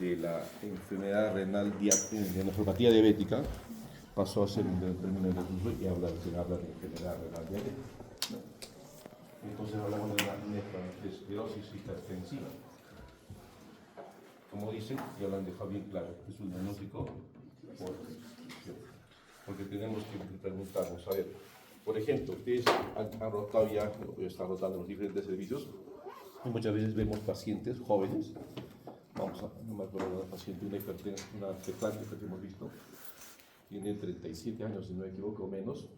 de la enfermedad renal de nefropatía diabética pasó a ser un término de desuso y se habla de enfermedad renal diabética, ¿no? Entonces hablamos de la nefroesclerosis hipertensiva. Como dicen, ya lo han dejado bien claro, es un diagnóstico porque tenemos que preguntarnos, a ver, por ejemplo, ustedes han rotado ya, están rotando los diferentes servicios, y muchas veces vemos pacientes jóvenes, no me acuerdo de una paciente, una teclante que hemos visto, tiene 37 años, si no me equivoco, menos,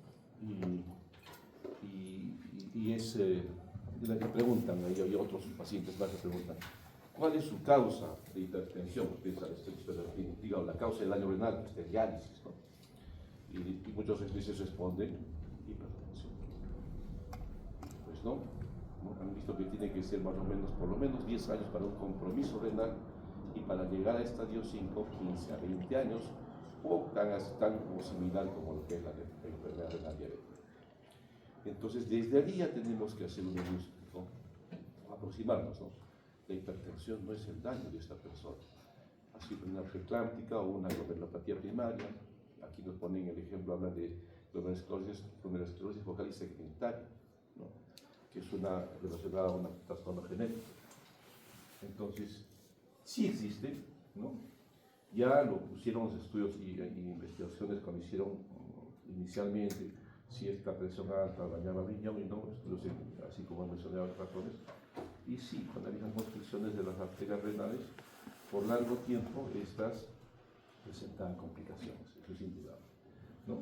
y es la que preguntan, y otros pacientes más que preguntan, ¿cuál es su causa de hipertensión? Digamos, la causa del daño renal, es de diálisis, ¿no? Y muchos veces responden hipertensión. Pues no, han visto que tiene que ser más o menos, por lo menos 10 años para un compromiso renal, y para llegar a estadio 5, 15 a 20 años, o tan similar como lo que es la enfermedad renal diabética. Entonces, desde allí ya tenemos que hacer un diagnóstico, aproximarnos, ¿no? La hipertensión no es el daño de esta persona. Así como una preeclámptica o una glomerulopatía primaria. Aquí nos ponen el ejemplo, hablan de glomerulosclerosis focal y segmentaria, ¿no? Que es una relacionada a un trastorno genético. Entonces, sí existe, ¿no? Ya lo pusieron los estudios y investigaciones cuando hicieron inicialmente si esta presión alta dañaba riñón y no, estudios así como han mencionado los ratones. Y sí, cuando había constricciones de las arterias renales, por largo tiempo estas presentaban complicaciones, eso es indudable, ¿no?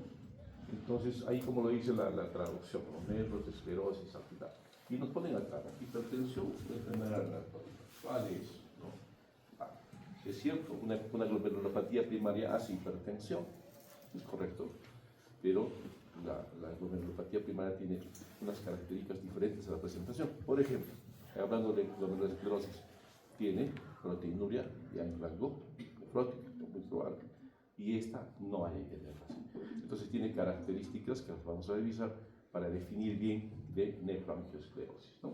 Entonces, ahí como lo dice la traducción, nefroesclerosis al final. Y nos ponen acá, hipertensión, enfermedad renal crónica. ¿Cuál es? ¿No? Es cierto, una glomerulopatía primaria hace hipertensión, es correcto, pero la glomerulopatía primaria tiene unas características diferentes a la presentación. Por ejemplo, hablando de glomerulosclerosis, tiene proteinuria y hay rango nefrótico, muy probable, y esta no hay que tenerla así. Entonces tiene características que vamos a revisar para definir bien de nefroangiosclerosis, ¿no?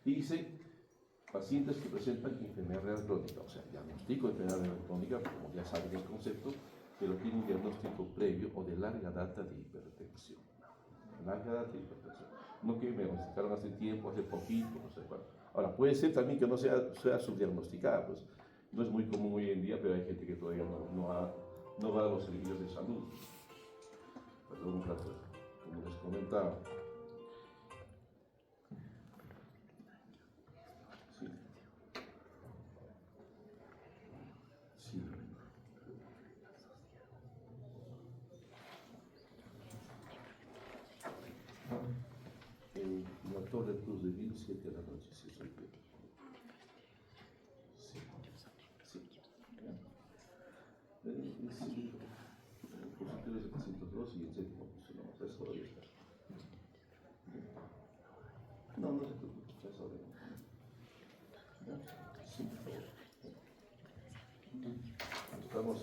Y dice, pacientes que presentan enfermedad renal crónica, o sea, diagnóstico de enfermedad renal crónica, como ya saben el concepto, pero tiene un diagnóstico previo o de larga data de hipertensión. Larga data de hipertensión. No que me diagnosticaron hace tiempo, hace poquito, no sé cuál. Ahora, puede ser también que no sea subdiagnosticada, pues no es muy común hoy en día, pero hay gente que todavía no va a los servicios de salud. Perdón un rato, como les comentaba. Sí. El motor de Cruz de Vil, 7 de la noche, sí, soy yo. Sí. Sí. Positivo es el 702 y el séptimo posicionamos, eso todavía está. No se preocupe, eso sí, por favor. Estamos,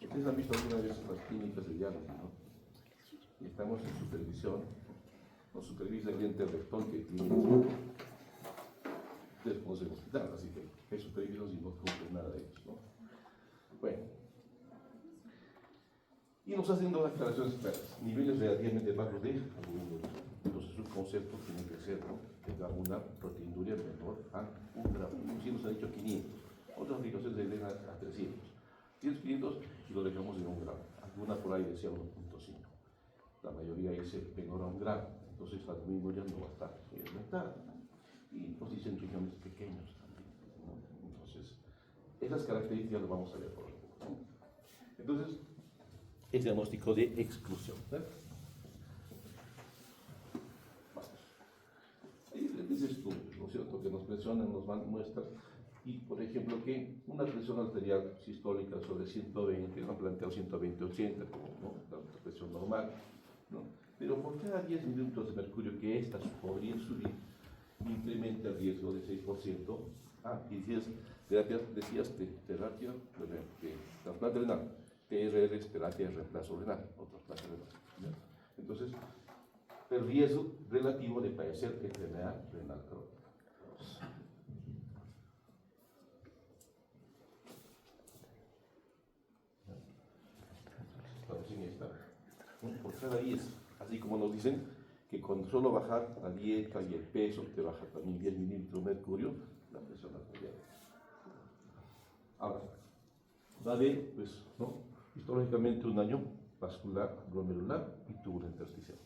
ustedes han visto alguna vez las clínicas de diálisis, ¿no? Y estamos en supervisión, nos supervisa el ente rector que tiene después del hospital, así que hay supervisos y no cumple nada de ellos, ¿no? Bueno, y nos hacen dos aclaraciones claras, niveles relativamente bajos de entonces un concepto tiene que ser, ¿no? Tenga una proteinuria menor a 1 gramo, si nos han dicho 500, otras aplicaciones de a 300, 500 y lo dejamos en 1 gramo, alguna por ahí decía 1.5, la mayoría dice menor a 1 gramo, entonces la proteinuria no va a estar aumentada, y nos dicen riñones pequeños también, ¿no? Entonces, esas características las vamos a ver por un poco, ¿no? Entonces, el diagnóstico de exclusión, ¿no? Hay diferentes estudios, ¿no es cierto?, que nos mencionan, nos van muestras, y por ejemplo que una presión arterial sistólica sobre 120, han planteado 120-80 como, ¿no?, la presión normal, ¿no? Pero por cada 10 minutos de mercurio que éstas podrían subir, incrementa el riesgo de 6%. Y decías terapia de trasplante renal, TRR es terapia de reemplazo renal, o trasplante renal, ¿no? Entonces, el riesgo relativo de padecer enfermedad renal crónica. bajar a 10. Así como nos dicen que con solo bajar la dieta y el peso te baja también 10 milímetros de mercurio, la presión arterial. Ahora, va a haber, pues, ¿no? Históricamente un daño vascular, glomerular y túbulo intersticial.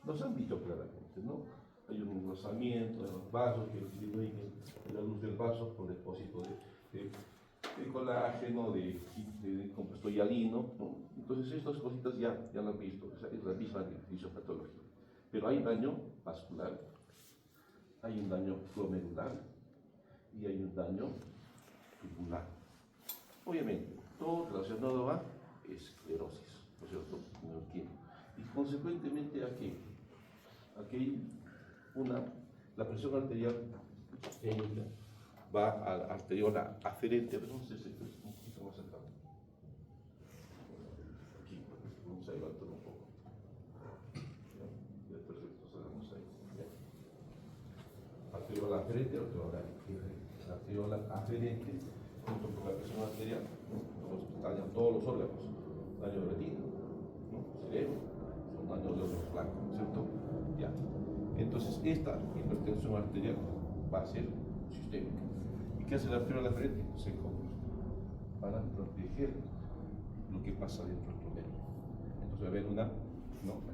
Nos han dicho claramente, ¿no? Hay un engrosamiento de los vasos que disminuyen la luz del vaso por depósito de colágeno, de compuesto hialino, ¿no? Entonces estas cositas ya lo han visto, o sea, es la misma fisiopatología. Pero hay daño vascular, hay un daño glomerular y hay un daño tubular. Obviamente, todo relacionado a esclerosis, ¿no es cierto? En el tiempo. Y consecuentemente, aquí la presión arterial va a la arteriola aferente, pero no sé si es un poquito más acá. Aquí, vamos a levantar un poco. Ya, perfecto, salgamos ahí. Ya. Arteriola aferente, arteriola aferente, junto con la presión arterial, dañan todos los órganos, daño de retina, ¿no? Cerebro, son daños de órganos blancos, ¿cierto? Ya. Entonces, esta hipertensión arterial va a ser sistémica. ¿Y qué hace la arteriola aferente? Se compra para proteger lo que pasa dentro del glomérulo. Entonces va a haber una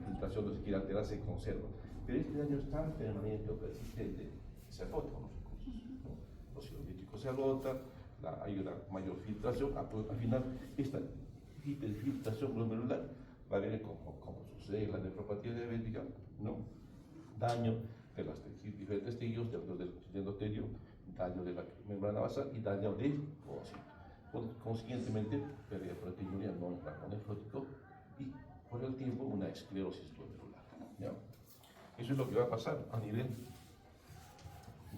filtración, no se quiere alterar, se conserva. Pero este daño es tan permanente o persistente que se agota con los recursos, ¿no? Los ácidos nítricos se agota, hay una mayor filtración, al final esta hiperfiltración glomerular va a haber como sucede en la nefropatía diabética, ¿no? Daño de los diferentes tejidos, del endotelio, daño de la membrana basal y daño del ovocito. Consiguientemente, pérdida de proteinuria no en rango nefrótico y por el tiempo una esclerosis glomerular, ¿ya? Eso es lo que va a pasar a nivel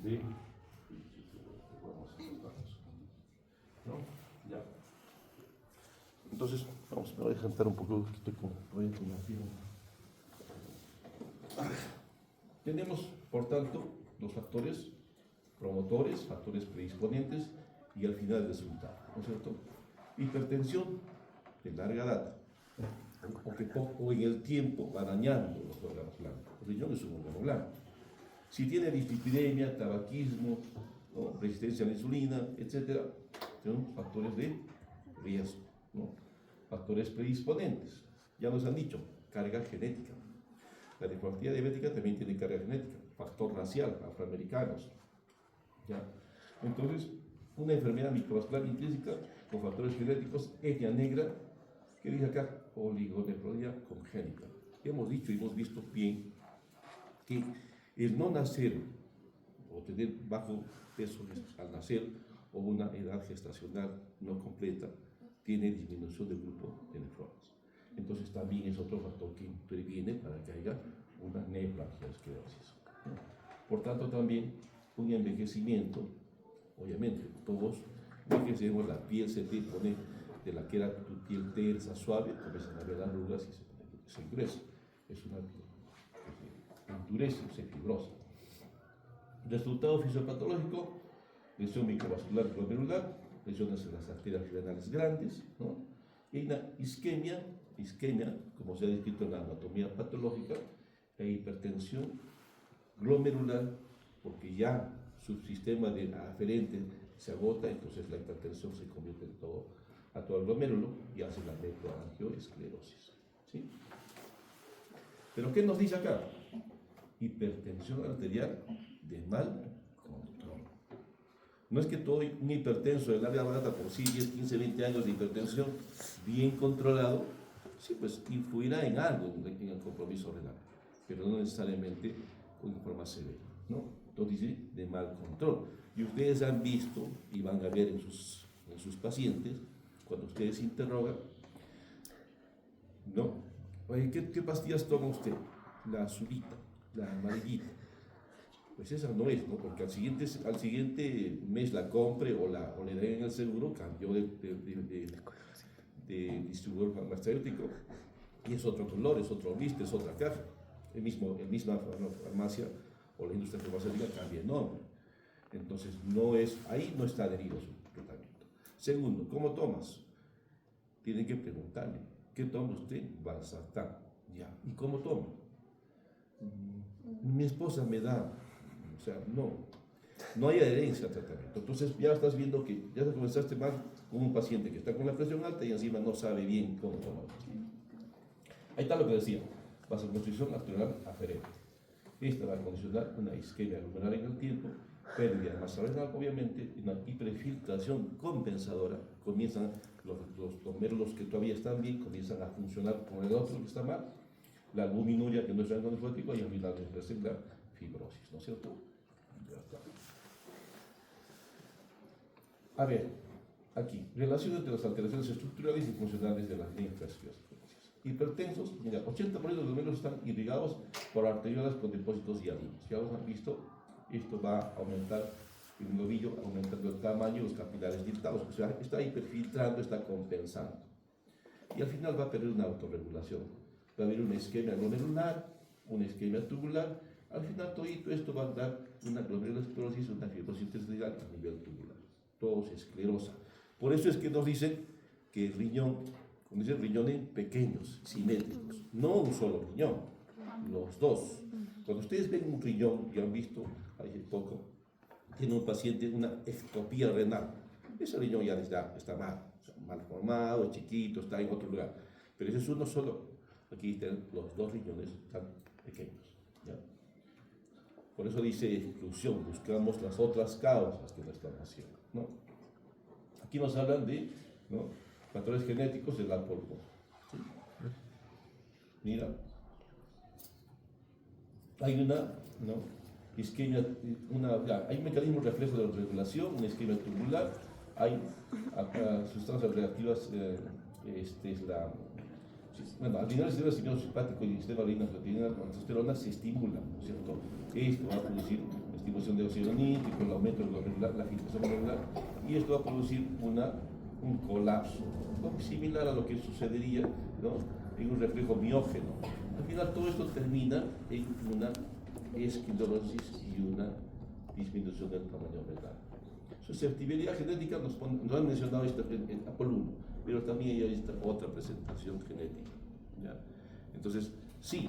de... ¿no? Ya. Entonces, vamos, me voy a jantar un poco, que estoy con la firma. Tenemos, por tanto, los factores promotores, factores predisponentes y al final el resultado, ¿no es cierto? Hipertensión de larga data, o que poco en el tiempo va dañando los órganos blancos. El riñón es un órgano blanco. Si tiene dislipidemia, tabaquismo, ¿no? Resistencia a la insulina, etc., son factores de riesgo, ¿no? Factores predisponentes. Ya nos han dicho, carga genética. La nefropatía diabética también tiene carga genética. Factor racial, afroamericanos. ¿Ya? Entonces, una enfermedad microvascular intrínseca con factores genéticos, etnia negra, que dice acá, oligonefrodia congénita. Hemos dicho y hemos visto bien que el no nacer o tener bajo peso al nacer o una edad gestacional no completa tiene disminución del grupo de nefrones. Entonces también es otro factor que interviene para que haya una neoplagiosclerosis. Por tanto, también un envejecimiento, obviamente, todos envejecemos, la piel se te pone de la que era tu piel tersa, suave, comienzan a ver arrugas y se endurece. Es una piel que se endurece, se fibrosa. Resultado fisiopatológico, lesión microvascular glomerular, lesiones en las arterias renales grandes, ¿no? Y una isquemia, como se ha descrito en la anatomía patológica, e hipertensión glomerular, porque ya su sistema aferente se agota, entonces la hipertensión se convierte a todo el glomérulo y hace la necroangioesclerosis, ¿sí? Pero ¿qué nos dice acá? Hipertensión arterial de mal control. No es que todo un hipertenso de larga data por sí, 10, 15, 20 años de hipertensión bien controlado, sí, pues influirá en algo en el compromiso renal, pero no necesariamente con forma severa, ¿no? Entonces dice de mal control. Y ustedes han visto y van a ver en sus pacientes, cuando ustedes interrogan, ¿no? Oye, ¿qué pastillas toma usted? La azulita, la amarillita. Pues esa no es, ¿no? Porque al siguiente mes la compre o le den en el seguro, cambió de distribuidor farmacéutico y es otro color, es otro liste, es otra caja. El misma farmacia o la industria farmacéutica cambia de nombre. Entonces, ahí no está adherido su tratamiento. Segundo, ¿cómo tomas? Tienen que preguntarle, ¿qué toma usted? Valsartán. Ya. ¿Y cómo tomo? Mi esposa me da, o sea, no hay adherencia al tratamiento. Entonces ya estás viendo que ya comenzaste mal con un paciente que está con la presión alta y encima no sabe bien cómo tomar. Ahí está lo que decía, vasoconstricción arterial aferente. Esta va a condicionar una isquemia glomerular en el tiempo, pérdida de masa renal, obviamente, y una hiperfiltración compensadora. Comienzan los glomérulos que todavía están bien, comienzan a funcionar con el otro que está mal, la albuminuria, que no es antibiótico, y al final la fibrosis, ¿no es cierto? A ver, aquí, relación entre las alteraciones estructurales y funcionales de las linfas. Hipertensos, mira, 80% de los glomérulos están irrigados por arteriolas con depósitos hialinos. Ya lo han visto, esto va a aumentar el novillo, aumentando el tamaño de los capilares dilatados, o sea, está hiperfiltrando, está compensando. Y al final va a perder una autorregulación. Va a haber una isquemia glomerular, una isquemia tubular. Al final, todo esto va a dar una glomerulosclerosis, una fibrosis intestinal a nivel tubular. Todo se esclerosa. Por eso es que nos dicen que el riñón, como dicen, riñones pequeños, simétricos. No un solo riñón, los dos. Cuando ustedes ven un riñón, ya han visto hace poco, tiene un paciente una ectopía renal. Ese riñón ya está mal, mal formado, chiquito, está en otro lugar. Pero ese es uno solo. Aquí están los dos riñones tan pequeños. ¿Ya? Por eso dice exclusión, buscamos las otras causas que no están haciendo, ¿no? Aquí nos hablan de, ¿no?, factores genéticos del alcohol. ¿Sí? Mira, hay una, ¿no?, isquemia, hay un mecanismo reflejo de regulación, una isquemia tubular, hay sustancias reactivas, al final el sistema simpático y el sistema renina-angiotensina, con la testosterona se estimulan, ¿no es cierto? Esto va a producir estimulación de óxido nítrico, el aumento de la filtración glomerular, y esto va a producir un colapso, ¿no?, similar a lo que sucedería, ¿no?, en un reflejo miógeno. Al final todo esto termina en una esclerosis y una disminución del tamaño renal. Susceptibilidad genética nos han mencionado en Apolo 1, pero también hay esta otra presentación genética, ¿ya? Entonces, sí,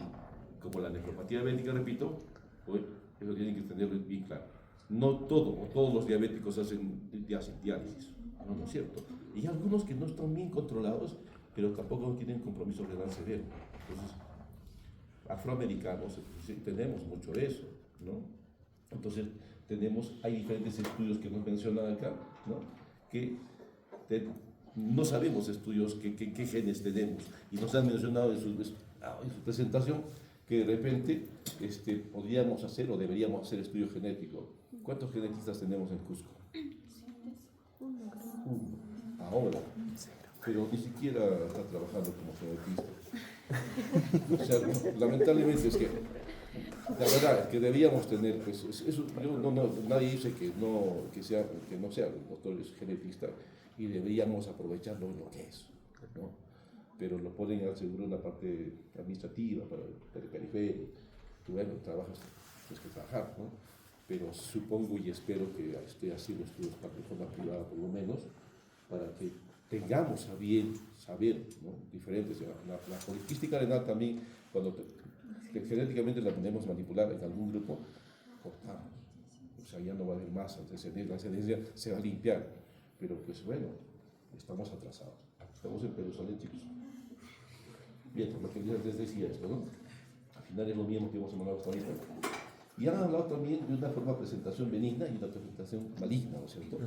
como la nefropatía diabética, repito, pues eso tienen que tenerlo bien claro. No todos los diabéticos hacen diálisis, no es cierto. Y hay algunos que no están bien controlados, pero tampoco no tienen compromiso renal severo. Entonces, afroamericanos, tenemos mucho de eso, ¿no? Entonces, hay diferentes estudios que nos mencionan acá, ¿no?, que no sabemos estudios qué genes tenemos, y nos han mencionado en su presentación que de repente podríamos hacer o deberíamos hacer estudio genético. ¿Cuántos genetistas tenemos en Cusco? Uno. Ahora. Pero ni siquiera está trabajando como genetista. O sea, lamentablemente es que, la verdad, es que debíamos tener, pues, eso, nadie dice que no sea el doctor es genetista, y deberíamos aprovecharlo en lo que es, ¿no? Pero lo ponen al seguro en la parte administrativa, para el periferia. Tú, bueno, trabajas, tienes que trabajar, ¿no? Pero supongo y espero que esté haciendo estudios de forma privada, por lo menos, para que tengamos a bien saber, ¿no?, diferentes. La poliquística renal también, cuando genéticamente la podemos manipular en algún grupo, cortamos. O sea, ya no va a haber más antecedentes, la ascendencia se va a limpiar. Pero pues bueno, estamos atrasados. Estamos en Perusalén, chicos. Bien, lo que les decía esto, ¿no? Al final es lo mismo que hemos hablado hasta ahorita. Y han hablado también de una forma de presentación benigna y una presentación maligna, ¿no es cierto?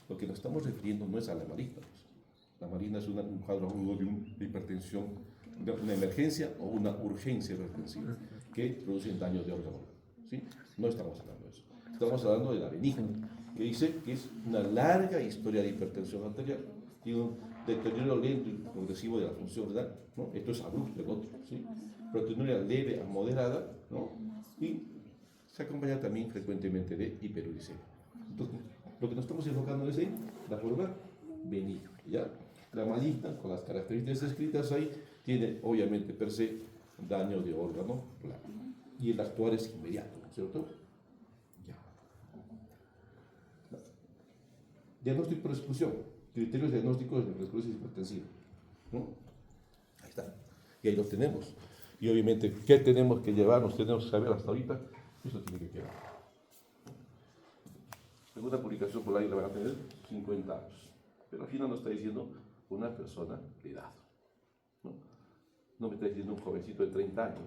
Lo que nos estamos refiriendo no es a la maligna. La maligna es un cuadro agudo de hipertensión, de una emergencia o una urgencia hipertensiva que producen daño de órgano, ¿sí? No estamos hablando de eso. Estamos hablando de la benigna, que dice que es una larga historia de hipertensión arterial y un deterioro lento y progresivo de la función renal, ¿no? Esto es abrupto, el otro, ¿sí? Proteinuria leve a moderada, ¿no? Y se acompaña también frecuentemente de hiperuricemia. Entonces, lo que nos estamos enfocando es en la forma benigna, ¿ya? La maligna, con las características descritas ahí, tiene obviamente per se daño de órgano blanco. Y el actuar es inmediato, ¿no es cierto? Ya. Diagnóstico por exclusión. Criterios diagnósticos de la esclerosis hipertensiva, ¿no? Ahí está. Y ahí los tenemos. Y obviamente, ¿qué tenemos que llevarnos? Tenemos que saber hasta ahorita, eso tiene que quedar. Segunda publicación por ahí la van a tener 50 años. Pero al final nos está diciendo una persona de edad. No me está diciendo un jovencito de 30 años,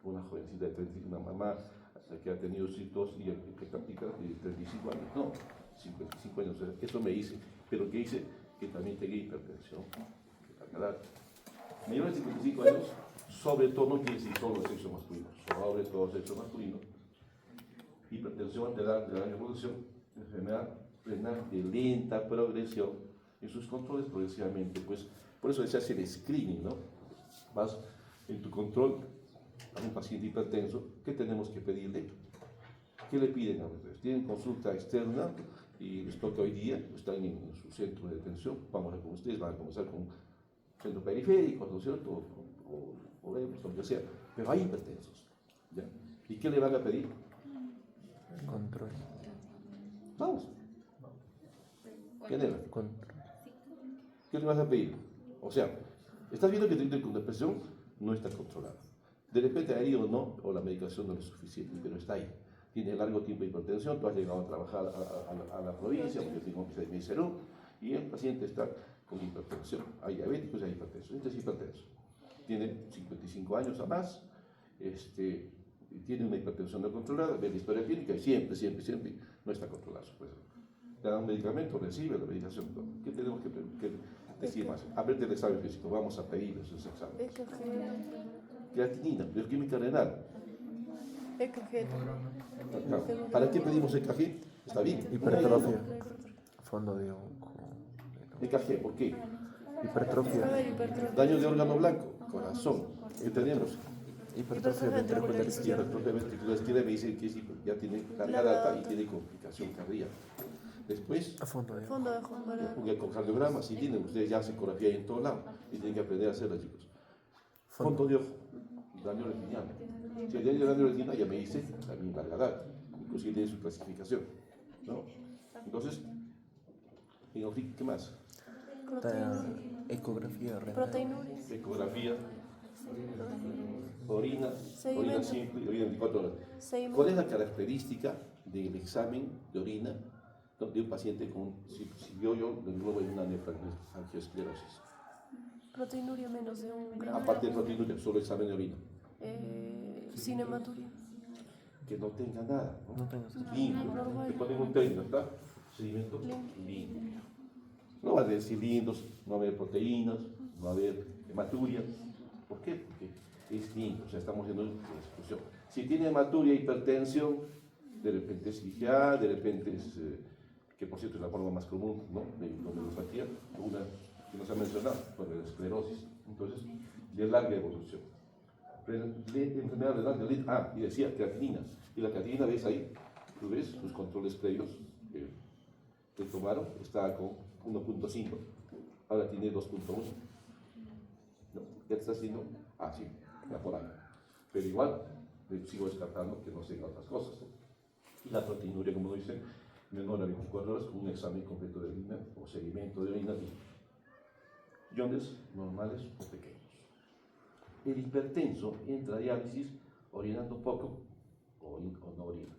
una jovencita de 35, una mamá que ha tenido hijos y que practica de 35 años. No, 55 años. Eso me dice, pero que dice que también tenga hipertensión. Mayor de 55 años, sobre todo, no quiere decir solo el sexo masculino, sobre todo el sexo masculino. Hipertensión de la reproducción, enfermedad renal de lenta progresión, en sus controles progresivamente, pues por eso se hace el screening, ¿no? Vas en tu control a un paciente hipertenso, ¿qué tenemos que pedirle? ¿Qué le piden a ustedes? Tienen consulta externa y les toca hoy día, están en su centro de atención, vamos a ver con ustedes, van a comenzar con centro periférico, ¿no es cierto? O lo que sea, pero hay hipertensos, ¿ya? ¿Y qué le van a pedir? Control. Vamos. ¿Qué le Control. ¿Qué le vas a pedir? O sea, estás viendo que tu depresión no está controlada. De repente ha ido o no, o la medicación no es suficiente, pero está ahí. Tiene largo tiempo de hipertensión, tú has llegado a trabajar a la provincia, porque tengo que ser mi salud, y el paciente está con hipertensión. Hay diabéticos y hay hipertensos. Este es hipertenso. Tiene 55 años a más, tiene una hipertensión no controlada, ve la historia clínica y siempre no está controlada su presión. Le dan un medicamento, recibe la medicación. ¿Qué tenemos que decir más? A ver del examen físico, vamos a pedir esos exámenes. Creatinina, bioquímica renal. EKG. ¿Para qué pedimos EKG? Está bien. Hipertrofia. Fondo de onco. EKG, ¿por qué? Hipertrofia. Daño de órgano blanco, corazón. ¿Qué tenemos? Hipertrofia ventricular izquierda. Hipertrofia ventricular izquierda me dice que ya tiene carga alta y tiene complicación cardíaca. Después, A fondo de onco. Fondo de ojo. un ecocardiograma, si tienen, ustedes ya hacen ecografía ahí en todos lados y tienen que aprender a hacerla, chicos. Fondo de ojo, daño retiniano. Si hay daño retiniano, ya me dice también carga alta, inclusive tiene su clasificación, ¿no? Entonces, ¿qué más? Ecografía renal. Proteinuria. Ecografía, orina simple y orina 24 horas. Seguimiento. ¿Cuál es la característica del examen de orina de un paciente con, si yo lo englobo en una nefrangiosclerosis? Proteinuria menos de 1 gramo. Aparte de proteinuria, solo examen de orina. Cinematuria. Que no tenga nada, ¿no? No tengo Limpio. Te ponen un término, ¿está? Seguimiento limpio. No va a haber cilindros, no va a haber proteínas, no va a haber hematuria. ¿Por qué? Porque es limpio, o sea, estamos haciendo una discusión. Si tiene hematuria e hipertensión, de repente es IgA, de repente es, que por cierto es la forma más común, ¿no? De neuropatía, una que nos ha mencionado, por la esclerosis. Entonces, de larga evolución. Enfermedad renal, y decía creatinina. Y la creatinina, ves ahí, tú ves sus controles previos que tomaron, está con 1.5, ahora tiene 2.1. ¿No? Ya está haciendo, sí, ya por ahí. Pero igual, sigo descartando que no tenga otras cosas. Y la proteinuria, como lo dicen, menor a 24 horas, con un examen completo de orina o seguimiento de orina, iones normales o pequeños. El hipertenso entra a diálisis orinando poco o no orina.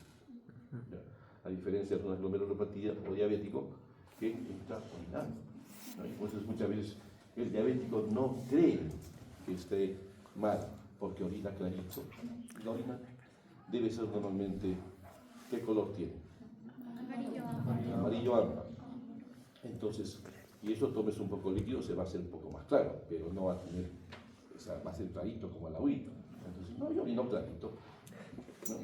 A diferencia de una glomerulopatía o diabético que entra orinando. Entonces muchas veces el diabético no cree que esté mal porque orina clarito. La orina debe ser normalmente, ¿qué color tiene? Amarillo ámbar. Entonces, y eso tomes un poco líquido, se va a hacer un poco más claro, pero no va a tener, va a ser clarito como el agüita. Entonces, no, yo orino clarito, ¿no?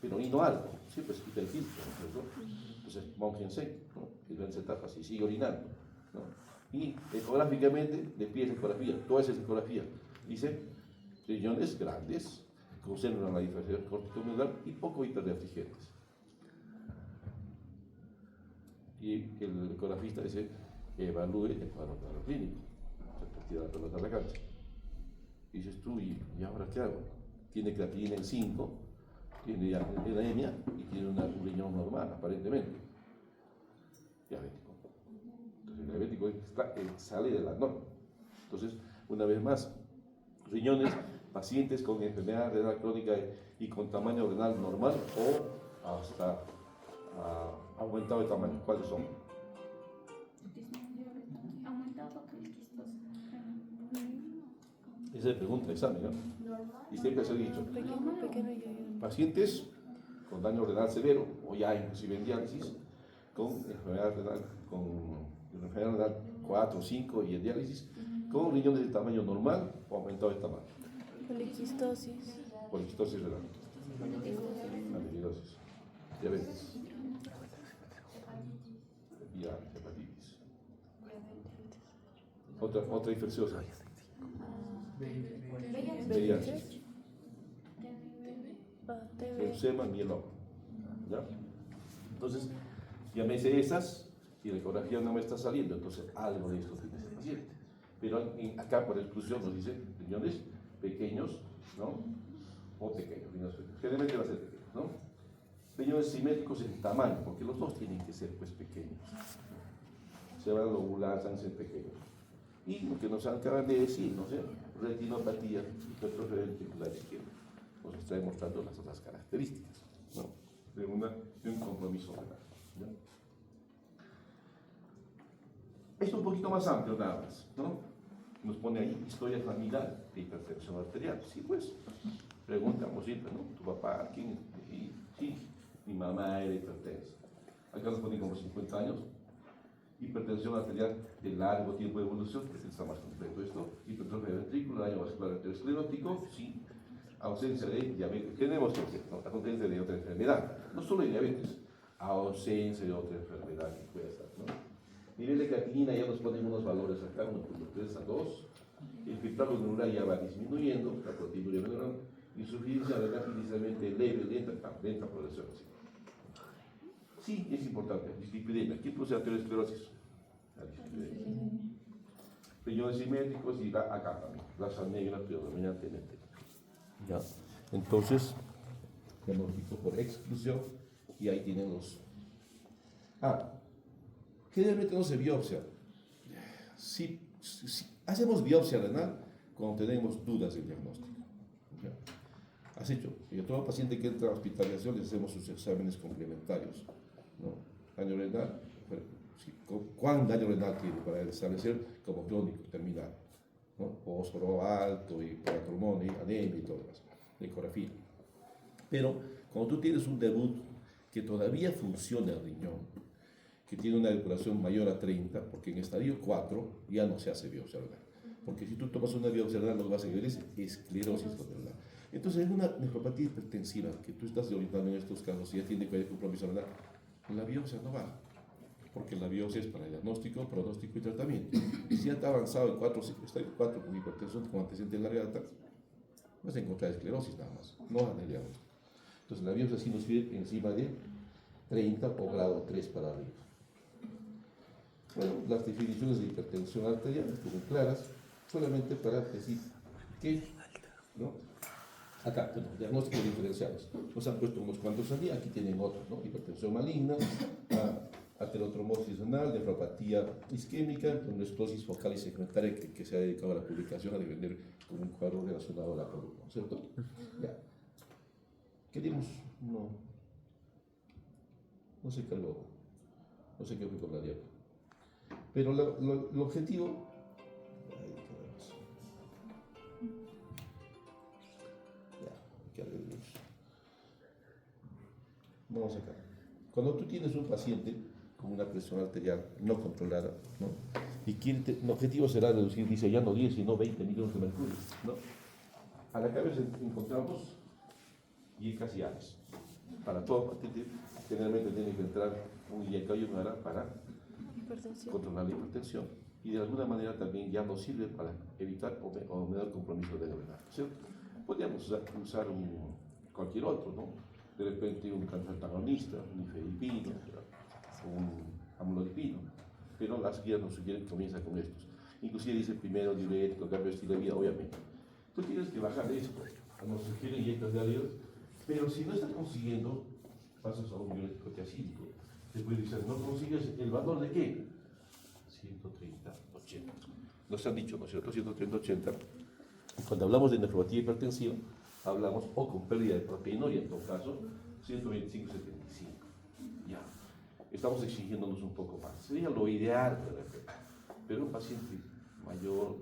Pero orino algo, siempre se quita el filtro, ¿no? Entonces, mójense, ¿no? Y ven etapas y sigue orinando, ¿no? Y ecográficamente le pides ecografía, toda esa ecografía, dice, riñones grandes, concentran la diferencia corticomedular y poco hiperrefrigerantes. Y el ecografista dice, evalúe el cuadro clínico, se tira la pelota a la cancha. Y dices tú, ¿y ahora qué hago? Tiene creatinina en 5, tiene anemia y tiene un riñón normal, aparentemente. Diabético. Entonces el diabético sale de la norma. Entonces, una vez más, riñones pacientes con enfermedad renal crónica y con tamaño renal normal o hasta aumentado de tamaño. ¿Cuáles son? Esa es la pregunta de examen, ¿no? Y siempre se ha dicho, Pequeño y pacientes con daño renal severo o ya inclusive en diálisis, con enfermedad renal 4 o 5 y en diálisis, con riñones de tamaño normal o aumentado de tamaño. poliquistosis. Poliquistosis renal, amiloidosis, diabetes, y hepatitis. Otra infecciosa. VIH, TB. leucemia, mieloma. ¿Ya? Entonces, llámese esas y la ecografía no me está saliendo, entonces algo de esto tiene ese paciente. Pero acá por exclusión nos dice riñones pequeños, ¿no? O pequeños, riñones pequeños. Generalmente va a ser pequeños, ¿no? Riñones simétricos en tamaño, porque los dos tienen que ser pues pequeños. Se van a lobular, van a ser pequeños. Y lo que nos acaban de decir, no sé, retinopatía hipertrofia ventricular izquierda, nos está demostrando las otras características, ¿no? de un compromiso renal. ¿Ya? Es un poquito más amplio nada más, ¿no? Nos pone ahí historia familiar de hipertensión arterial. Sí, pues, preguntamos siempre, ¿no? ¿Tu papá quién? Y, sí, mi mamá era hipertensa. Acá nos ponen como 50 años. Hipertensión arterial de largo tiempo de evolución, que está más completo esto. Hipertrofia ventricular, daño vascular arteriosclerótico, sí. Ausencia de diabetes. Tenemos ausencia de otra enfermedad, no solo de diabetes, ausencia de otra enfermedad que pueda estar, ¿no? Nivel de creatinina ya nos ponen unos valores acá, 1.3 a 2. El filtrado neural ya va disminuyendo, la proteinuria neural, insuficiencia renal inicialmente leve, lenta progresión. Sí, es importante, dislipidemia. ¿Quién produce arteriosclerosis? La dislipidemia. Riñones simétricos y acá también, raza negra predominantemente. ¿Ya? Entonces, diagnóstico por exclusión y ahí tienen los. Generalmente no se biopsia. Si hacemos biopsia renal cuando tenemos dudas del diagnóstico. ¿Ya? Has hecho, y a todo paciente que entra a hospitalización le hacemos sus exámenes complementarios, ¿no? Daño renal, ¿cuán daño renal tiene para establecer como crónico terminal? ¿No? Fósforo alto y paratormón, anemia y todo lo demás, ecografía. Pero cuando tú tienes un debut que todavía funciona el riñón, que tiene una depuración mayor a 30, porque en estadio 4 ya no se hace biopsia renal. Porque si tú tomas una biopsia renal, lo que vas a ver es esclerosis renal. Entonces, en una nefropatía hipertensiva que tú estás orientando en estos casos, si ya tiene compromiso renal, la biopsia no va, porque la biopsia es para diagnóstico, pronóstico y tratamiento. Y si ya está avanzado en estadio 4 con hipertensión con antecedente de larga data, vas a encontrar esclerosis nada más, no en el diagnóstico. Entonces, la biopsia sí nos pide encima de 30 o grado 3 para arriba. Bueno, las definiciones de hipertensión arterial están claras, solamente para decir que, ¿no? Acá, bueno, diagnósticos diferenciados. Nos han puesto unos cuantos al día, aquí tienen otros, ¿no? Hipertensión maligna, aterotrombosis renal, nefropatía isquémica, con esclerosis focal y segmentaria que se ha dedicado a la publicación a defender como un cuadro relacionado a la columna, ¿cierto? Ya. Queremos, no sé qué luego, no sé qué fue con la dieta. Pero el objetivo. Vamos acá. Cuando tú tienes un paciente con una presión arterial no controlada, ¿no? Y el objetivo será reducir, dice ya no 10, sino 20 miligramos de mercurio, ¿no? A la cabeza encontramos IECAS y ANES. Para todo paciente, generalmente tiene que entrar un IECA y un ARA para controlar la hipertensión. Y de alguna manera también ya nos sirve para evitar o menor compromiso de renal, ¿cierto? Podríamos usar cualquier otro, ¿no? De repente un antagonista, un nifedipino, un amlodipino, pero las guías nos sugieren que comienza con estos. Inclusive dice primero diurético, cambio de estilo de vida, obviamente. Tú tienes que bajar esto, nos sugieren dietas diarias, pero si no estás consiguiendo, pasas a un diurético tiacídico. Después dices, ¿no consigues el valor de qué? 130, 80. Nos han dicho, ¿no es cierto? 130, 80. Cuando hablamos de nefropatía hipertensiva, hablamos o con pérdida de proteinuria, en todo caso, 125-75. Ya. Estamos exigiéndonos un poco más. Sería lo ideal, de repente. Pero un paciente mayor,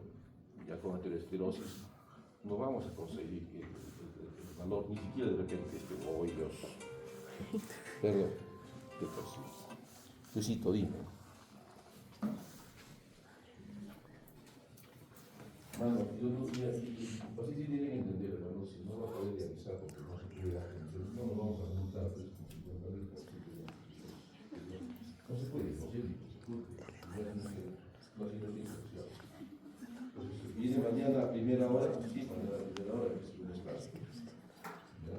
ya con aterosclerosis, no vamos a conseguir el valor, ni siquiera de repente oh Dios. Perdón, qué cosa. Luisito, dime. Mano, yo no, así sí tienen que entender, hermano, si no va a poder realizar porque no se puede dar atención, no nos vamos a juntar pues con 50.000 pacientes. No se puede, no se puede. No hay negociación. Entonces, viene mañana a primera hora, sí, mañana a primera hora, que es un espacio. ¿Ya?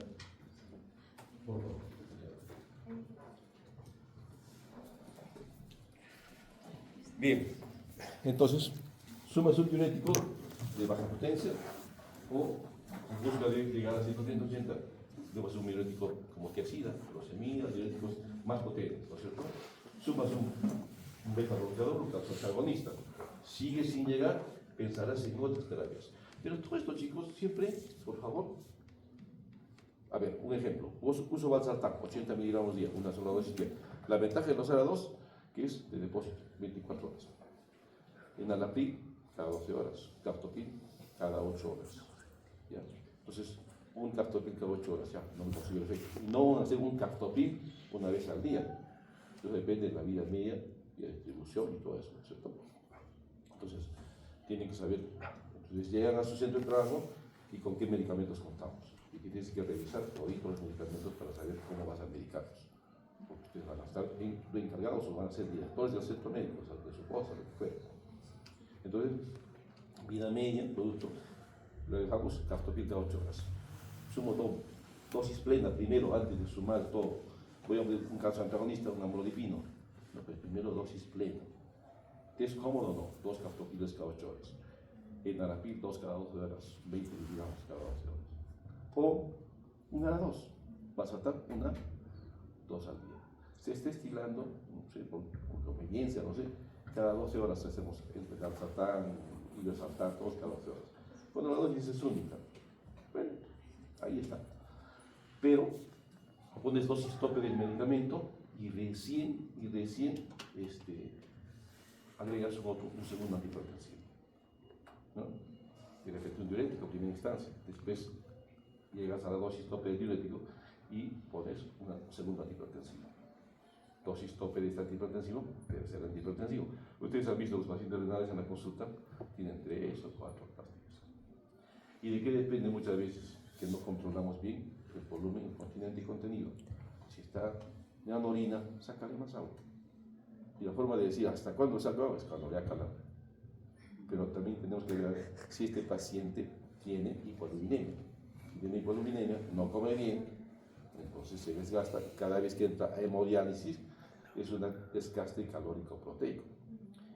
Por favor. Bien, entonces, suma subdiurético de baja potencia o busca de llegar a 180, debemos un diurético como tiazida, glucosamina, diuréticos más potentes, ¿no es cierto? Sumas un beta-bloqueador, un antagonista. Sigue sin llegar, pensarás en otras terapias. Pero todo esto, chicos, siempre, por favor, a ver, un ejemplo, uso valsartán, 80 miligramos día, una sola dosis diaria. La ventaja de los ARA2, que es de depósito, 24 horas. Enalapril, cada 12 horas. Captopril, cada 8 horas. ¿Ya? Entonces, un captopril cada 8 horas, ya, no me consigue el efecto. No hacer un captopril una vez al día. Entonces, depende de la vida media y la distribución y todo eso, ¿no es cierto? Entonces, tienen que saber. Entonces, llegan a su centro de trabajo y con qué medicamentos contamos. Y que tienes que revisar todos los medicamentos para saber cómo vas a medicarlos. Porque ustedes van a estar encargados o van a ser directores del centro médico, o sea, de su cosa, lo que fuera. Entonces, vida media, producto, le dejamos captopril de 8 horas. Sumo dosis plena primero, antes de sumar todo. Voy a un caso antagonista, un amlodipino. No, pues primero dosis plena. ¿Te es cómodo o no? 2 captopriles cada 8 horas. Enalapril, 2 cada 12 horas, 20 miligramos cada 12 horas. O un ARA2, valsartán, 2 al día. Se está estilando, no sé, por conveniencia, no sé, cada 12 horas hacemos el valsartán y el valsartán, 2 cada 12 horas. Bueno, la dosis es única. Bueno, ahí está. Pero pones dosis tope del medicamento y recién agregas un segundo antihipertensivo, ¿no? El efecto diurético, primera instancia. Después llegas a la dosis tope del diurético y pones un segundo antihipertensivo. Dosis tope de este antihipertensivo, tercer antihipertensivo. Ustedes han visto los pacientes renales en la consulta, tienen 3 o 4 pastillas. ¿Y de qué depende muchas veces? Que no controlamos bien el volumen, el continente y contenido. Si está en orina, sácale más agua. Y la forma de decir hasta cuándo saco agua es cuando le acala. Pero también tenemos que ver si este paciente tiene hipoluminemia. Si tiene hipoluminemia, no come bien, entonces se desgasta. Cada vez que entra a hemodiálisis, es un desgaste calórico proteico.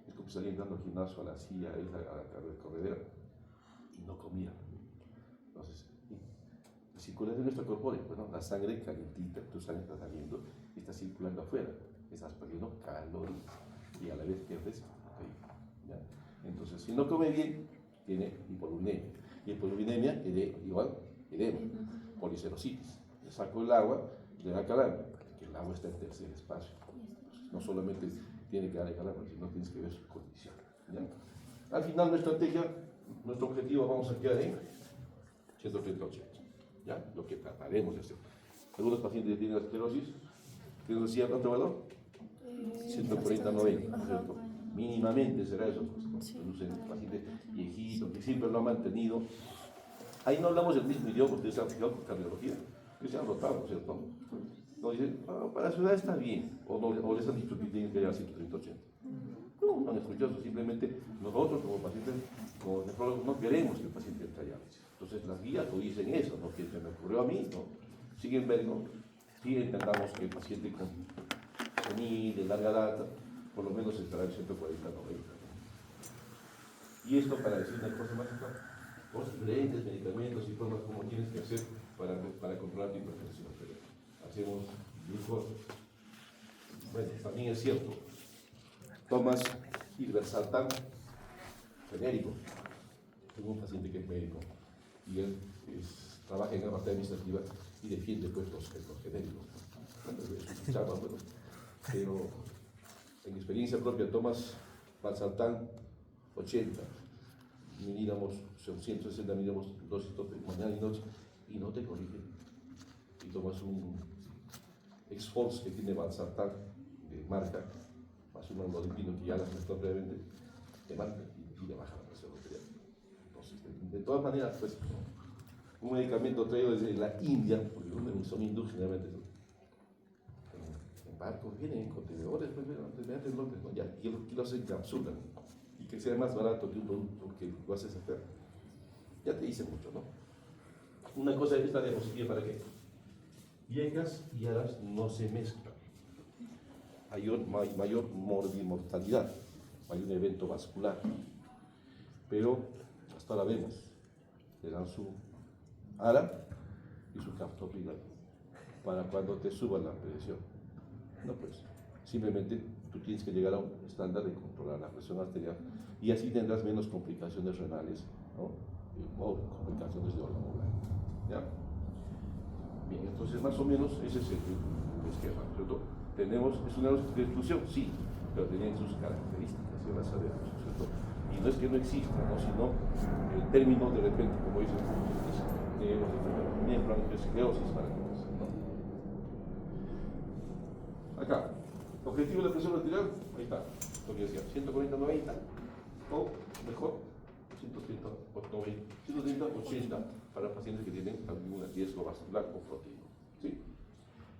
Es como si alguien entrando al gimnasio a la silla, a la corredera, y no comía. Entonces, la circulación extracorpórea, bueno, la sangre calientita, tu sangre está saliendo y está circulando afuera. Estás perdiendo calorías y a la vez pierdes proteína. Entonces, si no come bien, tiene hipoluminemia. Y hipoluminemia, igual, edema, policerositis. Le saco el agua, le da calambre, porque el agua está en tercer espacio. Entonces, no solamente tiene que darle calambre, sino tienes que ver su condición. ¿Ya? Al final, nuestro objetivo, vamos a quedar en 130-80. ¿Ya? Lo que trataremos de hacer. Algunos pacientes que tienen esclerosis, ¿qué nos decía otro valor? 140-90, ¿no es cierto? Mínimamente será eso, pues, pacientes viejitos que siempre lo han mantenido. Ahí no hablamos el mismo idioma, ustedes se han fijado con cardiología, que se han rotado, ¿no es cierto? No dicen, para su edad está bien, o les han dicho que tienen que llegar a 130-80. No han escuchado, simplemente nosotros como pacientes, como nefrólogos, no queremos que el paciente entre a diálisis. Entonces las guías no dicen eso, no que se me ocurrió a mí, no. Sin embargo, sí entendamos que el paciente con senil, de larga data, por lo menos estará en 140-90. Y esto para decir una cosa más acá, con diferentes medicamentos y formas como tienes que hacer para controlar tu hipertensión. Pero hacemos mejor. Bueno, también es cierto, tomas irbesartán genérico. Tengo un paciente que es médico y él trabaja en la parte administrativa y defiende pues los genéricos. Bueno, es su chamba, bueno, pero en experiencia propia tomas Valsartán 80 miligramos, son 160 miligramos dosis tope, mañana y noche, y no te corrigen. Y tomas un Exforce que tiene Valsartán de marca, más un amlodipino que ya las mezcló previamente, te marca y le baja la presión arterial. Entonces, de todas maneras, pues, un medicamento traído desde la India, porque son hindúes generalmente, en barcos, vienen en contenedores, pues, mediante el norte, ¿no? Ya, y los encapsulan, y que sea más barato que un producto que lo haces hacer, ya te dice mucho, ¿no? Una cosa es esta diapositiva para que viejas y aras no se mezclan. Hay mayor mortalidad, hay un evento vascular, pero hasta ahora vemos, le dan su ara y su captopril para cuando te suba la presión. No, pues simplemente tú tienes que llegar a un estándar de controlar la presión arterial y así tendrás menos complicaciones renales, ¿no? O complicaciones de órgano blanco. ¿Ya? Bien, entonces más o menos ese es el esquema, ¿cierto? Es una exclusión, sí, pero tienen sus características, y vas a ver, ¿cierto? Y no es que no exista, ¿no? Sino el término de repente, como dicen, tenemos bronquiosclerosis para todos, ¿no? Acá, objetivo de la presión arterial, ahí está, lo que decía, 140-90, o mejor, 130-80 para pacientes que tienen algún riesgo vascular o proteíno. ¿Sí?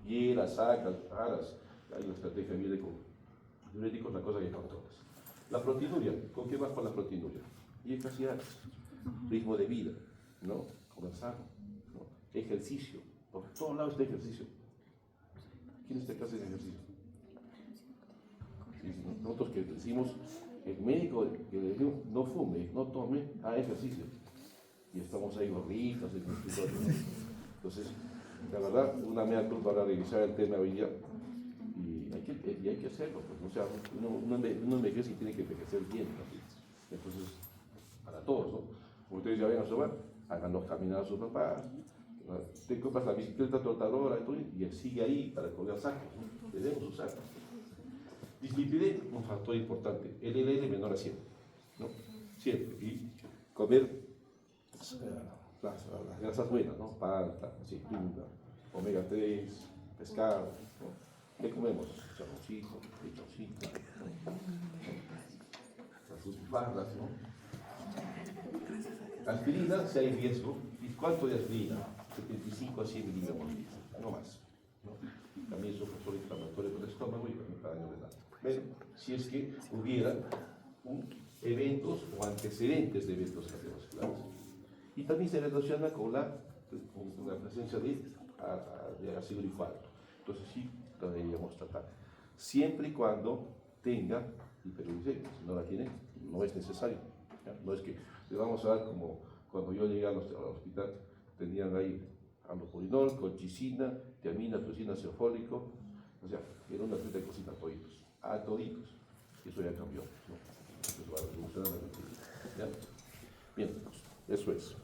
Hieras, sacas, aras, hay una estrategia viene con diuréticos, la cosa que controlas. La proteinuria, ¿con qué vas con la proteinuria? Dietas y aras, ritmo de vida, ¿no? Comer sano, ¿no? Ejercicio, por todos lados está ejercicio. ¿Quién está que hace ejercicio? Sí, nosotros que decimos, el médico que le decimos no fume, no tome, haga ejercicio. Y estamos ahí gorritos en el escritorio, ¿no? Entonces, la verdad, una mea culpa para revisar el tema hoy día y hay que hacerlo, pues, o sea, uno envejece y tiene que envejecer bien, ¿no? Entonces, para todos, ¿no? Como ustedes ya ven a su bar, háganlos caminar a su papá, ¿no? Te compras la bicicleta trotadora y sigue ahí para colgar sacos, ¿no? Debemos usar. Dislipidemia, un factor importante, LDL menor a 100, ¿no? Siempre, y comer las grasas buenas, ¿no? Palta, aceituna, omega 3, pescado, ¿no? ¿Qué comemos? Chamoncito, lechoncito, ¿no? Las barras, ¿no? Aspirina, si hay riesgo. ¿Y cuánto de aspirina? 75 a 100 miligramos, no más, ¿no? También es un factor inflamatorio del estómago y también para daño renal. Pero si es que hubiera eventos o antecedentes de eventos cardiovasculares. Y también se relaciona con la presencia de ácido glifosato. Entonces sí, lo deberíamos tratar. Siempre y cuando tenga hiperuricemia. Si no la tiene, no es necesario. ¿Ya? No es que le vamos a dar como cuando yo llegué al hospital, tenían ahí amlopurinol, colchicina, tiamina, tricina, ácido fólico. O sea, era una treta de cositas toditos. A toditos. Eso ya cambió, ¿no? Eso va a revolucionar la medicina. ¿Ya? Bien, eso es.